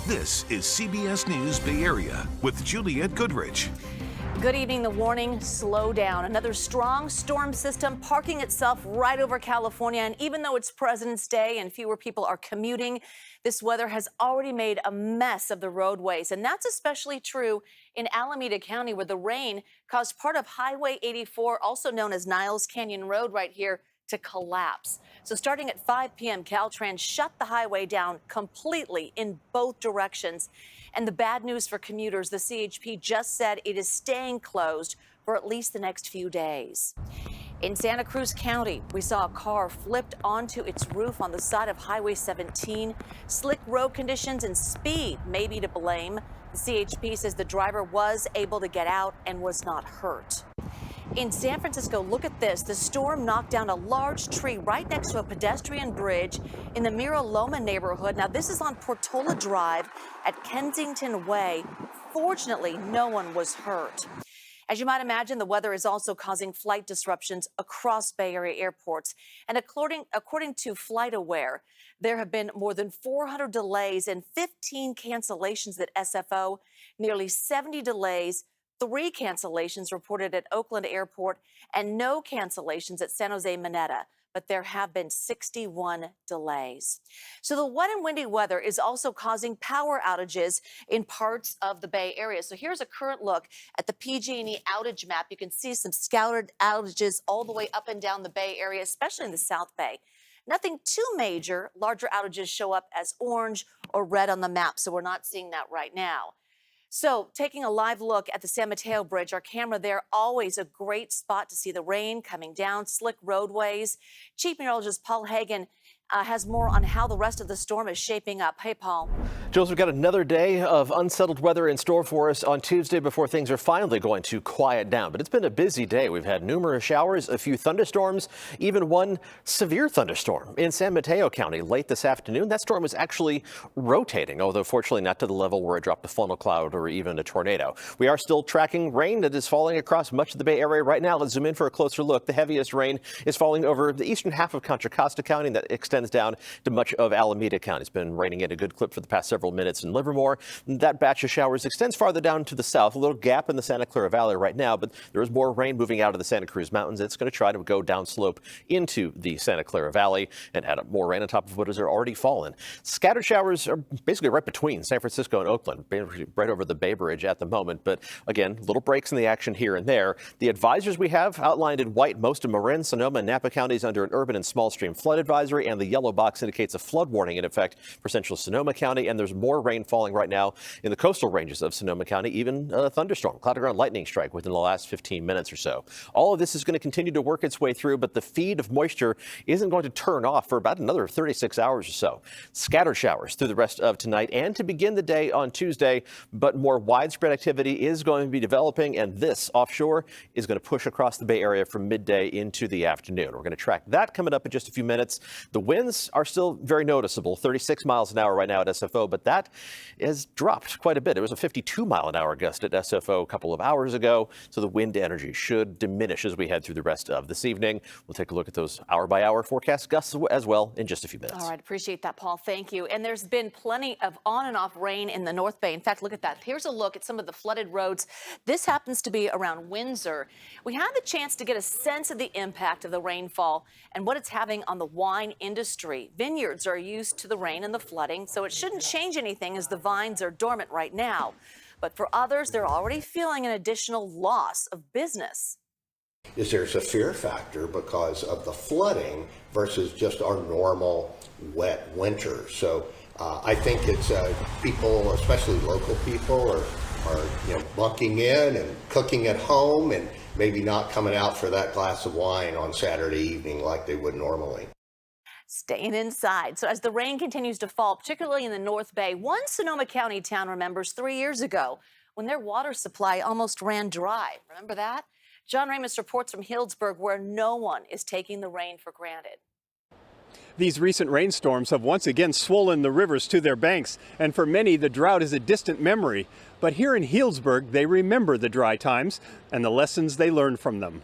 This is CBS News Bay Area with Juliette Goodrich. Good evening. The warning, slow down. Another strong storm system parking itself right over California. And even though it's President's Day and fewer people are commuting, this weather has already made a mess of the roadways. And that's especially true in Alameda County, where the rain caused part of Highway 84, also known as Niles Canyon Road right here, to collapse. So starting at 5 p.m., Caltrans shut the highway down completely in both directions. And the bad news for commuters, the CHP just said it is staying closed for at least the next few days. In Santa Cruz County, we saw a car flipped onto its roof on the side of Highway 17. Slick road conditions and speed may be to blame. The CHP says the driver was able to get out and was not hurt. In San Francisco, look at this. The storm knocked down a large tree right next to a pedestrian bridge in the Mira Loma neighborhood. Now, this is on Portola Drive at Kensington Way. Fortunately, no one was hurt. As you might imagine, the weather is also causing flight disruptions across Bay Area airports. And according to FlightAware, there have been more than 400 delays and 15 cancellations at SFO, nearly 70 delays, 3 cancellations reported at Oakland Airport, and no cancellations at San Jose Mineta. But there have been 61 delays. So the wet and windy weather is also causing power outages in parts of the Bay Area. So here's a current look at the PG&E outage map. You can see some scattered outages all the way up and down the Bay Area, especially in the South Bay. Nothing too major. Larger outages show up as orange or red on the map, so we're not seeing that right now. So taking a live look at the San Mateo Bridge, our camera there, always a great spot to see the rain coming down, slick roadways. Chief Meteorologist Paul Hagan has more on how the rest of the storm is shaping up. Hey, Paul. Jules, we've got another day of unsettled weather in store for us on Tuesday before things are finally going to quiet down. But it's been a busy day. We've had numerous showers, a few thunderstorms, even one severe thunderstorm in San Mateo County late this afternoon. That storm was actually rotating, although fortunately not to the level where it dropped a funnel cloud or even a tornado. We are still tracking rain that is falling across much of the Bay Area right now. Let's zoom in for a closer look. The heaviest rain is falling over the eastern half of Contra Costa County that extends down to much of Alameda County. It's been raining at a good clip for the past several minutes in Livermore. That batch of showers extends farther down to the south, a little gap in the Santa Clara Valley right now, but there is more rain moving out of the Santa Cruz Mountains. It's going to try to go downslope into the Santa Clara Valley and add up more rain on top of what has already fallen. Scattered showers are basically right between San Francisco and Oakland, right over the Bay Bridge at the moment. But again, little breaks in the action here and there. The advisories we have outlined in white, most of Marin, Sonoma, and Napa counties under an urban and small stream flood advisory, and the yellow box indicates a flood warning in effect for central Sonoma County. And there's more rain falling right now in the coastal ranges of Sonoma County, even a thunderstorm, cloud to ground lightning strike within the last 15 minutes or so. All of this is going to continue to work its way through, but the feed of moisture isn't going to turn off for about another 36 hours or so. Scattered showers through the rest of tonight and to begin the day on Tuesday, but more widespread activity is going to be developing, and this offshore is going to push across the Bay Area from midday into the afternoon. We're going to track that coming up in just a few minutes. The winds are still very noticeable, 36 miles an hour right now at SFO, but that has dropped quite a bit. It was a 52-mile-an-hour gust at SFO a couple of hours ago, so the wind energy should diminish as we head through the rest of this evening. We'll take a look at those hour-by-hour forecast gusts as well in just a few minutes. All right, appreciate that, Paul. Thank you. And there's been plenty of on and off rain in the North Bay. In fact, look at that. Here's a look at some of the flooded roads. This happens to be around Windsor. We had the chance to get a sense of the impact of the rainfall and what it's having on the wine industry. Vineyards are used to the rain and the flooding, so it shouldn't change anything as the vines are dormant right now. But for others, they're already feeling an additional loss of business. There's a fear factor because of the flooding versus just our normal wet winter. So I think it's people, especially local people, are bunking in and cooking at home and maybe not coming out for that glass of wine on Saturday evening like they would normally. Staying inside. So as the rain continues to fall, particularly in the North Bay, one Sonoma County town remembers 3 years ago when their water supply almost ran dry. Remember that? John Ramos reports from Healdsburg, where no one is taking the rain for granted. These recent rainstorms have once again swollen the rivers to their banks, and for many, the drought is a distant memory. But here in Healdsburg, they remember the dry times and the lessons they learned from them.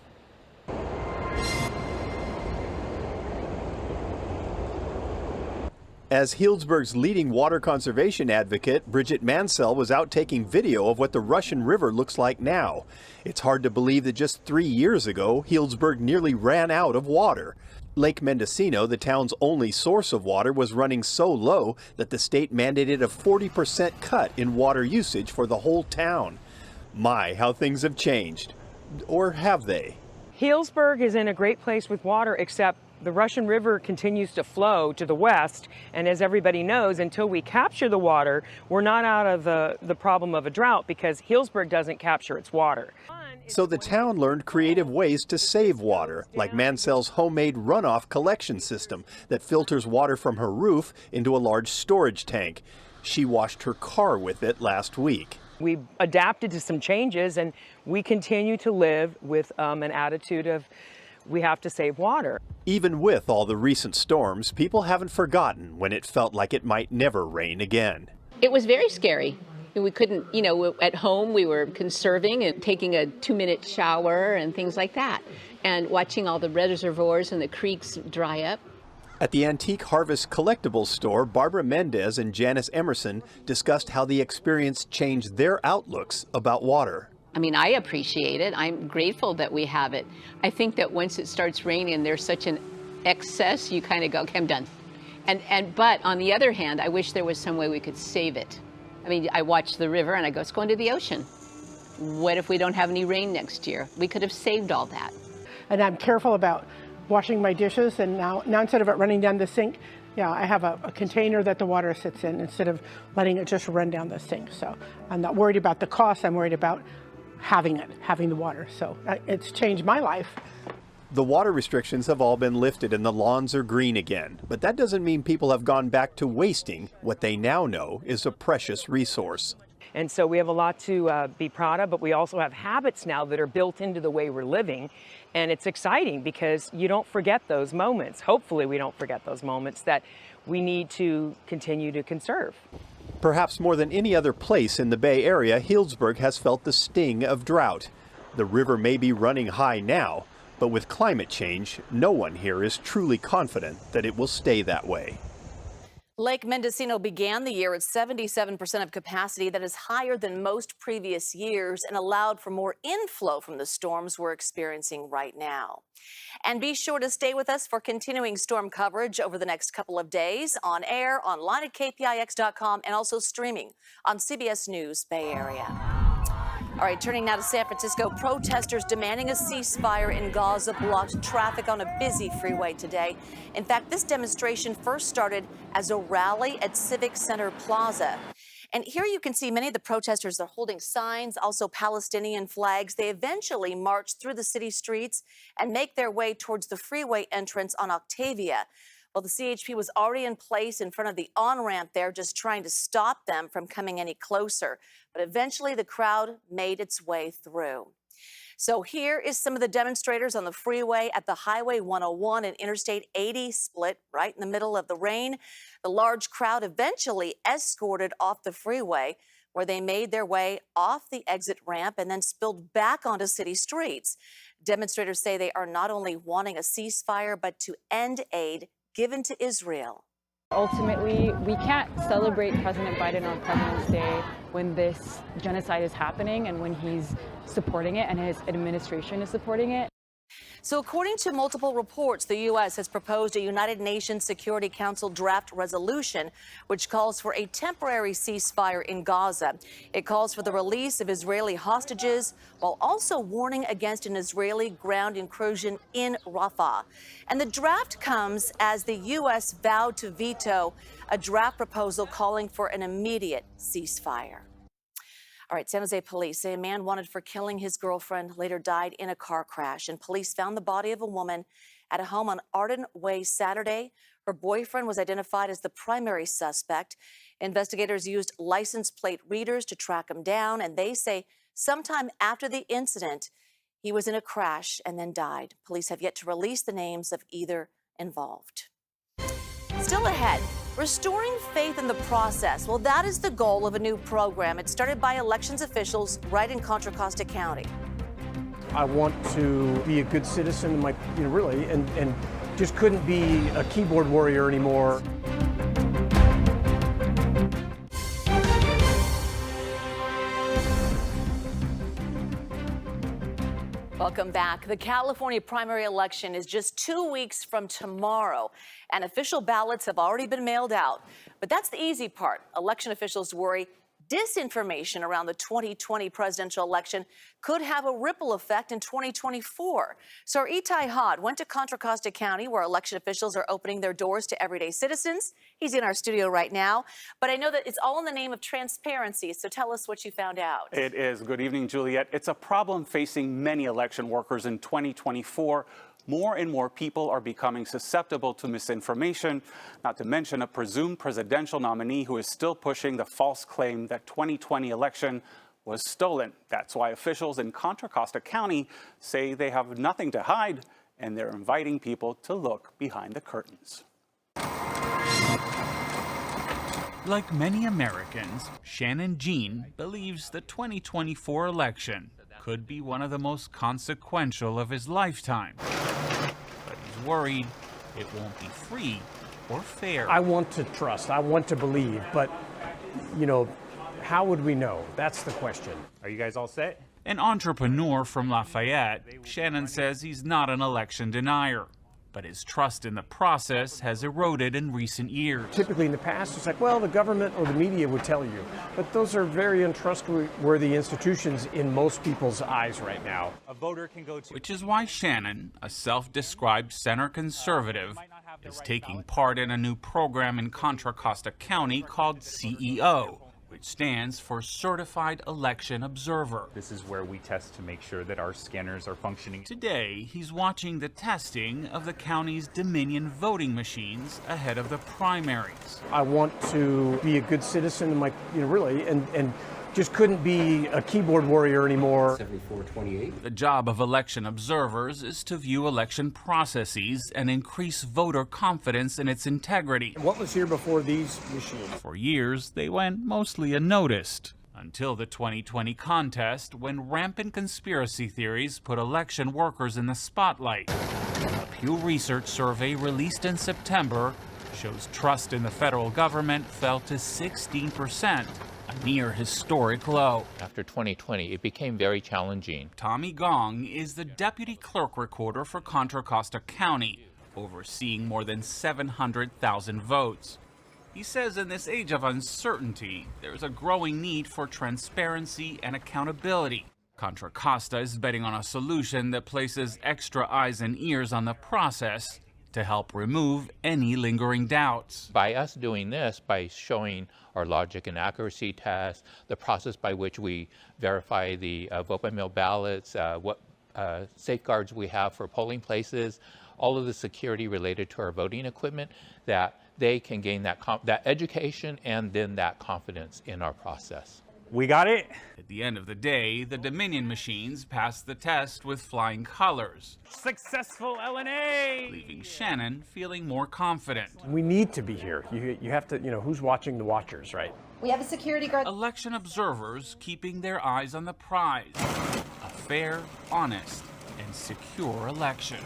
As Healdsburg's leading water conservation advocate, Bridget Mansell was out taking video of what the Russian River looks like now. It's hard to believe that just 3 years ago, Healdsburg nearly ran out of water. Lake Mendocino, the town's only source of water, was running so low that the state mandated a 40% cut in water usage for the whole town. My, how things have changed. Or have they? Healdsburg is in a great place with water, except the Russian River continues to flow to the west, and as everybody knows, until we capture the water, we're not out of the problem of a drought because Healdsburg doesn't capture its water. So the town learned creative ways to save water, like Mansell's homemade runoff collection system that filters water from her roof into a large storage tank. She washed her car with it last week. We adapted to some changes, and we continue to live with an attitude of we have to save water. Even with all the recent storms, people haven't forgotten when it felt like it might never rain again. It was very scary. We couldn't, at home we were conserving and taking a 2-minute shower and things like that, and watching all the reservoirs and the creeks dry up. At the Antique Harvest Collectibles store, Barbara Mendez and Janice Emerson discussed how the experience changed their outlooks about water. I mean, I appreciate it. I'm grateful that we have it. I think that once it starts raining, there's such an excess, you kind of go, okay, I'm done. But on the other hand, I wish there was some way we could save it. I mean, I watch the river and I go, it's going to the ocean. What if we don't have any rain next year? We could have saved all that. And I'm careful about washing my dishes, and now instead of it running down the sink, I have a container that the water sits in instead of letting it just run down the sink. So I'm not worried about the cost, I'm worried about having the water. So it's changed my life. The water restrictions have all been lifted and the lawns are green again, but that doesn't mean people have gone back to wasting what they now know is a precious resource. And so we have a lot to be proud of, but we also have habits now that are built into the way we're living. And it's exciting because you don't forget those moments. Hopefully we don't forget those moments that we need to continue to conserve. Perhaps more than any other place in the Bay Area, Healdsburg has felt the sting of drought. The river may be running high now, but with climate change, no one here is truly confident that it will stay that way. Lake Mendocino began the year at 77% of capacity. That is higher than most previous years and allowed for more inflow from the storms we're experiencing right now. And be sure to stay with us for continuing storm coverage over the next couple of days on air, online at KPIX.com, and also streaming on CBS News Bay Area. All right, turning now to San Francisco, protesters demanding a ceasefire in Gaza blocked traffic on a busy freeway today. In fact, this demonstration first started as a rally at Civic Center Plaza. And here you can see many of the protesters are holding signs, also Palestinian flags. They eventually march through the city streets and make their way towards the freeway entrance on Octavia. Well, the CHP was already in place in front of the on-ramp there, just trying to stop them from coming any closer. But eventually the crowd made its way through. So here is some of the demonstrators on the freeway at the Highway 101 and Interstate 80 split right in the middle of the rain. The large crowd eventually escorted off the freeway, where they made their way off the exit ramp and then spilled back onto city streets. Demonstrators say they are not only wanting a ceasefire, but to end aid given to Israel. Ultimately, we can't celebrate President Biden on President's Day when this genocide is happening and when he's supporting it and his administration is supporting it. So according to multiple reports, the U.S. has proposed a United Nations Security Council draft resolution, which calls for a temporary ceasefire in Gaza. It calls for the release of Israeli hostages, while also warning against an Israeli ground incursion in Rafah. And the draft comes as the U.S. vowed to veto a draft proposal calling for an immediate ceasefire. All right, San Jose police say a man wanted for killing his girlfriend later died in a car crash, and police found the body of a woman at a home on Arden Way Saturday. Her boyfriend was identified as the primary suspect. Investigators used license plate readers to track him down, and they say sometime after the incident, he was in a crash and then died. Police have yet to release the names of either involved. Still ahead, restoring faith in the process. Well, that is the goal of a new program. It started by elections officials right in Contra Costa County. I want to be a good citizen, really, and just couldn't be a keyboard warrior anymore. Welcome back. The California primary election is just 2 weeks from tomorrow, and official ballots have already been mailed out. But that's the easy part. Election officials worry disinformation around the 2020 presidential election could have a ripple effect in 2024. So our Itai Hod went to Contra Costa County, where election officials are opening their doors to everyday citizens. He's in our studio right now, but I know that it's all in the name of transparency. So tell us what you found out. It is. Good evening, Juliet. It's a problem facing many election workers in 2024. More and more people are becoming susceptible to misinformation, not to mention a presumed presidential nominee who is still pushing the false claim that 2020 election was stolen. That's why officials in Contra Costa County say they have nothing to hide, and they're inviting people to look behind the curtains. Like many Americans, Shannon Jean believes the 2024 election could be one of the most consequential of his lifetime. But he's worried it won't be free or fair. I want to trust, I want to believe, but, you know, how would we know? That's the question. Are you guys all set? An entrepreneur from Lafayette, Shannon says he's not an election denier, but his trust in the process has eroded in recent years. Typically in the past, it's like, well, the government or the media would tell you. But those are very untrustworthy institutions in most people's eyes right now. A voter can go to... Which is why Shannon, a self-described center conservative, is taking part in a new program in Contra Costa County called CEO, which stands for Certified Election Observer. This is where we test to make sure that our scanners are functioning. Today, he's watching the testing of the county's Dominion voting machines ahead of the primaries. I want to be a good citizen, really, and just couldn't be a keyboard warrior anymore. 7428. The job of election observers is to view election processes and increase voter confidence in its integrity. What was here before these machines? For years, they went mostly unnoticed, until the 2020 contest, when rampant conspiracy theories put election workers in the spotlight. A Pew Research survey released in September shows trust in the federal government fell to 16%. A near historic low. After 2020, it became very challenging. Tommy Gong is the deputy clerk recorder for Contra Costa County, overseeing more than 700,000 votes. He says in this age of uncertainty, there's a growing need for transparency and accountability. Contra Costa is betting on a solution that places extra eyes and ears on the process to help remove any lingering doubts. By us doing this, by showing our logic and accuracy tests, the process by which we verify the vote-by-mail ballots, what safeguards we have for polling places, all of the security related to our voting equipment, that they can gain that education and then that confidence in our process. We got it. At the end of the day, the Dominion machines passed the test with flying colors. Successful LNA! Leaving Shannon feeling more confident. We need to be here. You have to, who's watching the watchers, right? We have a security guard. Election observers keeping their eyes on the prize. A fair, honest, and secure election.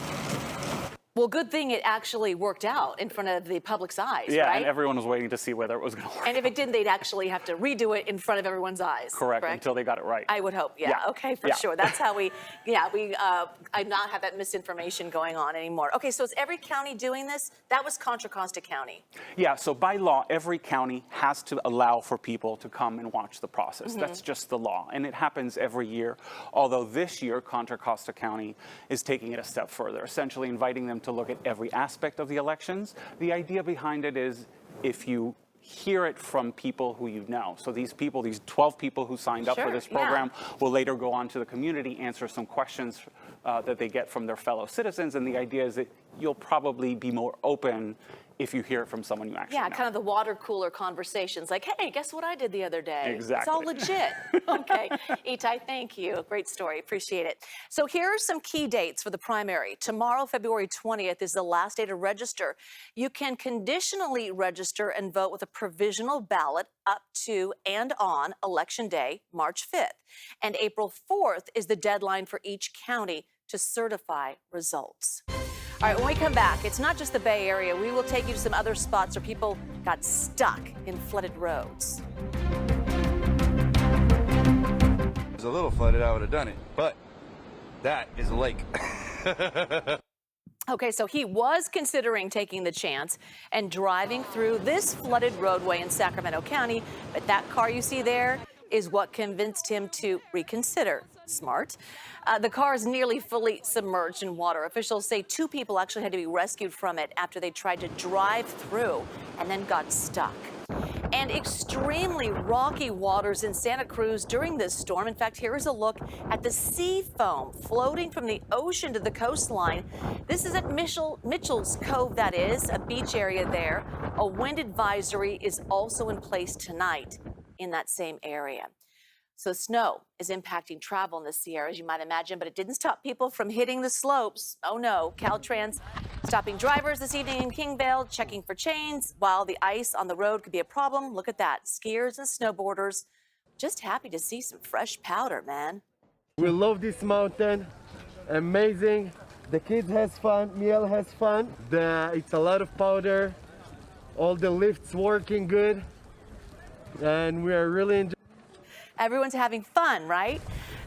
Well, good thing it actually worked out in front of the public's eyes, Yeah, right? and everyone was waiting to see whether it was going to work. And if it didn't, they'd actually have to redo it in front of everyone's eyes. Correct, until they got it right. I would hope, yeah. Okay, for sure. That's how we not have that misinformation going on anymore. Okay, so is every county doing this? That was Contra Costa County. Yeah, so by law, every county has to allow for people to come and watch the process. Mm-hmm. That's just the law, and it happens every year. Although this year, Contra Costa County is taking it a step further, essentially inviting them to look at every aspect of the elections. The idea behind it is if you hear it from people who you know. So these people, these 12 people who signed up for this program will later go on to the community, answer some questions that they get from their fellow citizens. And the idea is that you'll probably be more open if you hear it from someone you actually know. Kind of the water cooler conversations like, hey, guess what I did the other day? Exactly. It's all legit. Okay. Itai, thank you. Great story. Appreciate it. So here are some key dates for the primary. Tomorrow, February 20th, is the last day to register. You can conditionally register and vote with a provisional ballot up to and on Election Day, March 5th. And April 4th is the deadline for each county to certify results. All right, when we come back, it's not just the Bay Area. We will take you to some other spots where people got stuck in flooded roads. It was a little flooded, I would have done it, but That is a lake. Okay, so he was considering taking the chance and driving through this flooded roadway in Sacramento County, but that car you see there is what convinced him to reconsider. Smart. The car is nearly fully submerged in water. Officials say 2 people actually had to be rescued from it after they tried to drive through and then got stuck. And extremely rocky waters in Santa Cruz during this storm. In fact, here is a look at the sea foam floating from the ocean to the coastline. This is at Mitchell's Cove, that is, a beach area there. A wind advisory is also in place tonight in that same area. So snow is impacting travel in the Sierra, as you might imagine, but it didn't stop people from hitting the slopes. Oh no, Caltrans stopping drivers this evening in Kingvale, checking for chains. While the ice on the road could be a problem, look at that. Skiers and snowboarders just happy to see some fresh powder, man. We love this mountain, amazing. The kids has fun, Miel has fun. It's a lot of powder, all the lifts working good, and we are really enjoying. Everyone's having fun, right?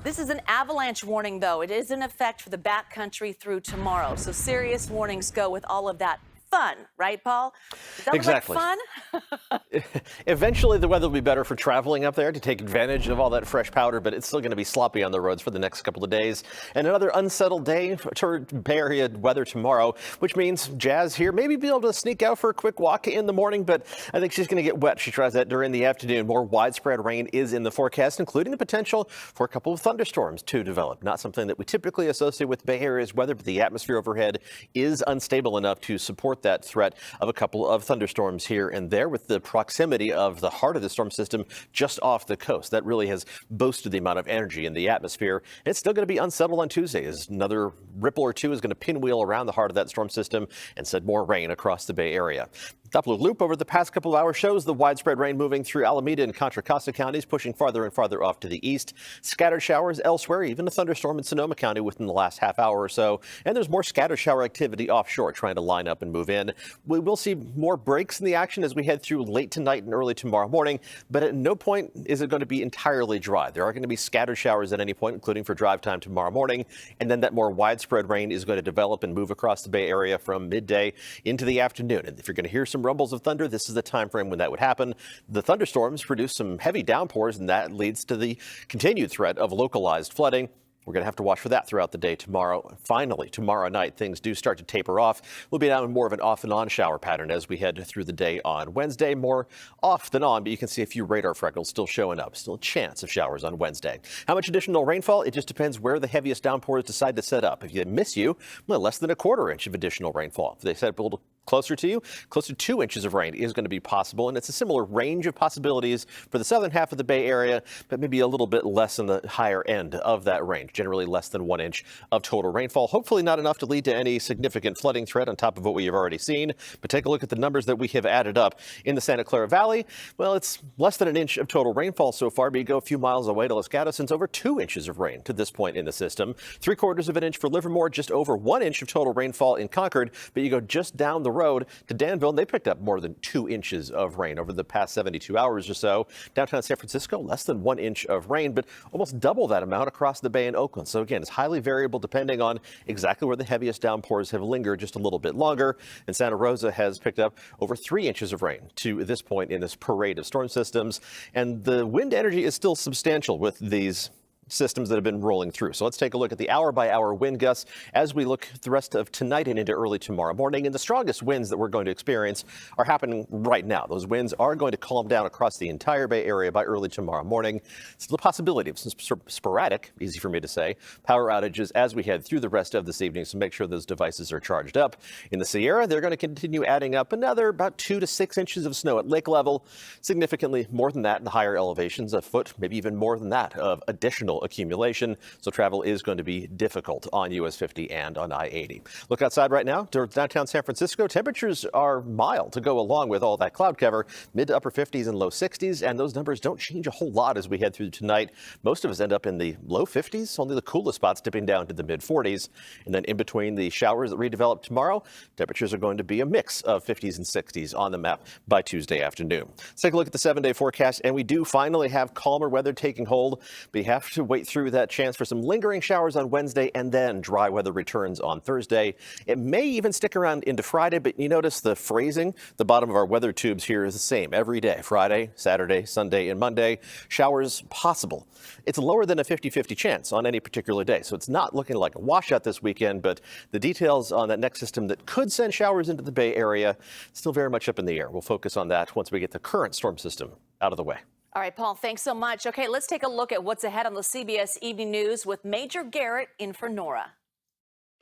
This is an avalanche warning, though. It is in effect for the backcountry through tomorrow. So serious warnings go with all of that fun, right, Paul? Does that exactly. look like fun? Eventually, the weather will be better for traveling up there to take advantage of all that fresh powder, but it's still going to be sloppy on the roads for the next couple of days. And another unsettled day for Bay Area weather tomorrow, which means Jazz here maybe be able to sneak out for a quick walk in the morning, but I think she's going to get wet. She tries that during the afternoon. More widespread rain is in the forecast, including the potential for a couple of thunderstorms to develop. Not something that we typically associate with Bay Area's weather, but the atmosphere overhead is unstable enough to support that threat of a couple of thunderstorms here and there, with the proximity of the heart of the storm system just off the coast. That really has boosted the amount of energy in the atmosphere. And it's still going to be unsettled on Tuesday, as another ripple or two is going to pinwheel around the heart of that storm system and send more rain across the Bay Area. Doppler loop over the past couple of hours shows the widespread rain moving through Alameda and Contra Costa counties, pushing farther and farther off to the east. Scattered showers elsewhere, even a thunderstorm in Sonoma County within the last half hour or so. And there's more scattered shower activity offshore trying to line up and move in. We will see more breaks in the action as we head through late tonight and early tomorrow morning, but at no point is it going to be entirely dry. There are going to be scattered showers at any point, including for drive time tomorrow morning. And then that more widespread rain is going to develop and move across the Bay Area from midday into the afternoon. And if you're going to hear some rumbles of thunder, this is the time frame when that would happen. The thunderstorms produce some heavy downpours, and that leads to the continued threat of localized flooding. We're going to have to watch for that throughout the day tomorrow. Finally, tomorrow night, things do start to taper off. We'll be down more of an off and on shower pattern as we head through the day on Wednesday. More off than on, but you can see a few radar freckles still showing up. Still a chance of showers on Wednesday. How much additional rainfall? It just depends where the heaviest downpours decide to set up. If they miss you, well, less than a quarter inch of additional rainfall. If they set up a little closer to you, close to 2 inches of rain is going to be possible, and it's a similar range of possibilities for the southern half of the Bay Area, but maybe a little bit less in the higher end of that range, generally less than 1 inch of total rainfall. Hopefully not enough to lead to any significant flooding threat on top of what we have already seen, but take a look at the numbers that we have added up in the Santa Clara Valley. Well, it's less than 1 inch of total rainfall so far, but you go a few miles away to Los Gatos, and it's over 2 inches of rain to this point in the system. 3/4 of an inch for Livermore, just over 1 inch of total rainfall in Concord, but you go just down the road to Danville, and they picked up more than 2 inches of rain over the past 72 hours or so. Downtown San Francisco, less than 1 inch of rain, but almost double that amount across the Bay in Oakland. So again, it's highly variable depending on exactly where the heaviest downpours have lingered just a little bit longer. And Santa Rosa has picked up over 3 inches of rain to this point in this parade of storm systems. And the wind energy is still substantial with these systems that have been rolling through. So let's take a look at the hour-by-hour wind gusts as we look the rest of tonight and into early tomorrow morning. And the strongest winds that we're going to experience are happening right now. Those winds are going to calm down across the entire Bay Area by early tomorrow morning. It's the possibility of some sporadic, easy for me to say, power outages as we head through the rest of this evening. So make sure those devices are charged up. In the Sierra, they're going to continue adding up another about 2 to 6 inches of snow at lake level. Significantly more than that in the higher elevations, a foot, maybe even more than that of additional accumulation, so travel is going to be difficult on US 50 and on I-80. Look outside right now to downtown San Francisco. Temperatures are mild to go along with all that cloud cover, mid to upper 50s and low 60s, and those numbers don't change a whole lot as we head through tonight. Most of us end up in the low 50s, only the coolest spots dipping down to the mid 40s. And then in between the showers that redevelop tomorrow, temperatures are going to be a mix of 50s and 60s on the map by Tuesday afternoon. Let's take a look at the 7-day forecast, and we do finally have calmer weather taking hold. We have to wait through that chance for some lingering showers on Wednesday, and then dry weather returns on Thursday. It may even stick around into Friday, but you notice the phrasing. The bottom of our weather tubes here is the same every day. Friday, Saturday, Sunday, and Monday. Showers possible. It's lower than a 50-50 chance on any particular day, so it's not looking like a washout this weekend, but the details on that next system that could send showers into the Bay Area still very much up in the air. We'll focus on that once we get the current storm system out of the way. All right, Paul, thanks so much. Okay, let's take a look at what's ahead on the CBS Evening News with Major Garrett in for Nora.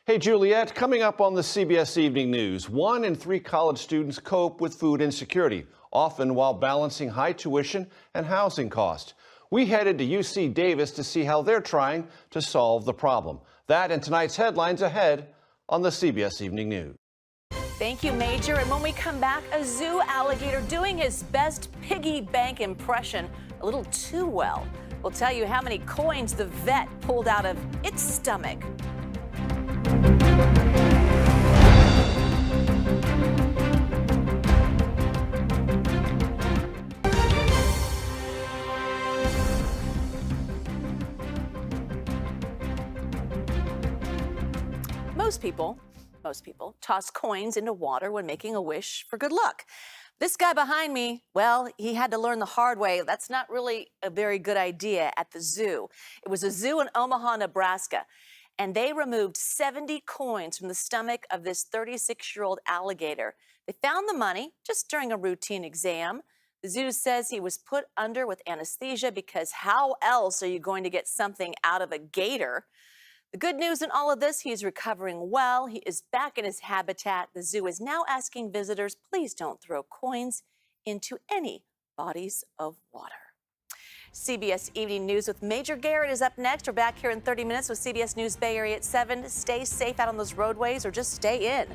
Hey, Juliet, coming up on the CBS Evening News, 1 in 3 college students cope with food insecurity, often while balancing high tuition and housing costs. We headed to UC Davis to see how they're trying to solve the problem. That and tonight's headlines ahead on the CBS Evening News. Thank you, Major. And when we come back, a zoo alligator doing his best piggy bank impression a little too well. We'll tell you how many coins the vet pulled out of its stomach. Most people toss coins into water when making a wish for good luck. This guy behind me, well, he had to learn the hard way. That's not really a very good idea at the zoo. It was a zoo in Omaha, Nebraska, and they removed 70 coins from the stomach of this 36-year-old alligator. They found the money just during a routine exam. The zoo says he was put under with anesthesia because how else are you going to get something out of a gator? The good news in all of this, he is recovering well. He is back in his habitat. The zoo is now asking visitors, please don't throw coins into any bodies of water. CBS Evening News with Major Garrett is up next. We're back here in 30 minutes with CBS News Bay Area at 7. Stay safe out on those roadways or just stay in.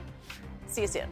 See you soon.